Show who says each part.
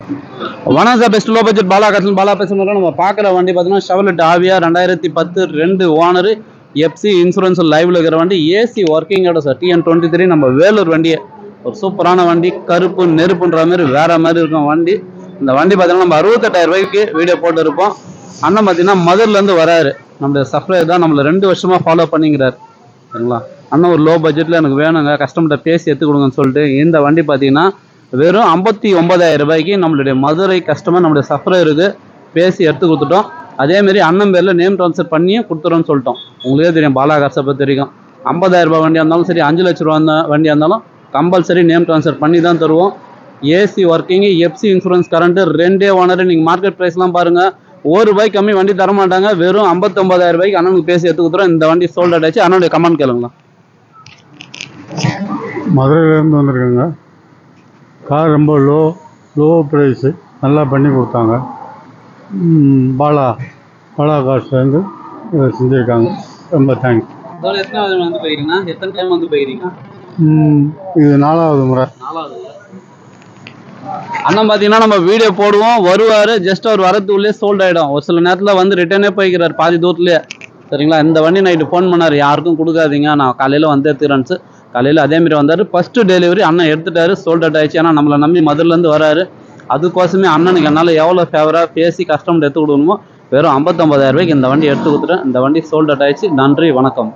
Speaker 1: வணக்கம் sir, best low budget Bala கட்சல் பாலா பேசுகிறோம். நம்ம பார்க்குற வண்டி பார்த்தீங்கன்னா ஷெவர்லெட் ஆவியா 2010 2 ஓனரு எஃப்சி இன்சூரன்ஸ் லைவ்ல இருக்கிற வண்டி. AC ஒர்க்கிங்கோட sir. TN23 நம்ம வேலூர் வண்டியை ஒரு சூப்பரான வண்டி. கருப்பு நெருப்புன்ற மாதிரி வேற மாதிரி இருக்கும் வண்டி. இந்த வண்டி பார்த்தீங்கன்னா நம்ம 68,000 ரூபாய்க்கு வீடியோ போட்டு இருப்போம். அண்ணன் பார்த்தீங்கன்னா மதுர்லேருந்து வராரு. நம்மளுடைய சப்ளையர் தான், நம்மளை 2 வருஷமா ஃபாலோ பண்ணிக்கிறார். சரிங்களா? அண்ணன் ஒரு லோ பட்ஜெட்டில் எனக்கு வேணுங்க, கஸ்டமர்கிட்ட பேசி எடுத்து கொடுங்கன்னு சொல்லிட்டு இந்த வண்டி பார்த்தீங்கன்னா வெறும் 59,000 ரூபாய்க்கு நம்மளுடைய மதுரை கஸ்டமர் நம்மளுடைய சப்ளையருக்கு பேசி எடுத்து கொடுத்துட்டோம். அதேமாரி அண்ணன் பேரில் நேம் ட்ரான்ஸ்ஃபர் பண்ணியும் கொடுத்துறோன்னு சொல்லிட்டோம். உங்களுக்கே தெரியும் பாலா கார்ஸை பற்றி தெரியும். 50,000 ரூபாய் வண்டியாக இருந்தாலும் சரி, 5 லட்ச ரூபா வண்டியாக இருந்தாலும் கம்பல்சரி நேம் ட்ரான்ஸ்ஃபர் பண்ணி தான் தருவோம். AC working, FC insurance, current, 2 owner. நீங்கள் மார்க்கெட் ப்ரைஸ்லாம் பாருங்கள், ₹1 கம்மி வண்டி தர மாட்டாங்க. வெறும் 59,000 ரூபாய்க்கு அண்ணனுக்கு பேசி எடுத்து கொடுத்துறோம். இந்த வண்டி சோல்ட் அவுட் ஆச்சு. அண்ணனுடைய கமெண்ட் கேளுங்களா.
Speaker 2: மதுரையிலேருந்து வந்திருக்குங்க. கார் ரொம்ப லோ ப்ரைஸு, நல்லா பண்ணி கொடுத்தாங்க. பாலா கார்ஸ்லேருந்து செஞ்சுருக்காங்க. ரொம்ப தேங்க்ஸ்.
Speaker 1: எத்தனை டைம் வந்து போயிருக்கீங்க?
Speaker 2: இது 4வது முறை.
Speaker 1: அண்ணன் பார்த்தீங்கன்னா நம்ம வீடியோ போடுவோம், வருவார். ஜஸ்ட் அவர் வரதுக்குள்ளே சோல்ட் ஆகிடும். ஒரு சில நேரத்தில் வந்து ரிட்டர்னே போய்க்கிறார் பாதி தூரத்துலேயே. சரிங்களா? இந்த வண்டி நைட்டு ஃபோன் பண்ணார், யாருக்கும் கொடுக்காதீங்க, நான் காலையில் வந்து எடுத்துக்கிறேன்ஸு. காலையில் அதேமாரி வந்தார். ஃபஸ்ட்டு டெலிவரி அண்ணன் எடுத்துட்டாரு. சோல்ட் அவுட் ஆயிடுச்சு. ஏன்னா நம்மளை நம்பி மதுரிலேருந்து வராரு. அதுக்கோசமே அண்ணனுக்கு என்னால் எவ்வளோ ஃபேவராக பேசி கஸ்டமர் எடுத்து கொடுக்கணுமோ வெறும் 59,000 ரூபாய்க்கு இந்த வண்டி எடுத்து கொடுத்துட்டேன். இந்த வண்டி சோல்ட் அவுட் ஆயிடுச்சு. நன்றி, வணக்கம்.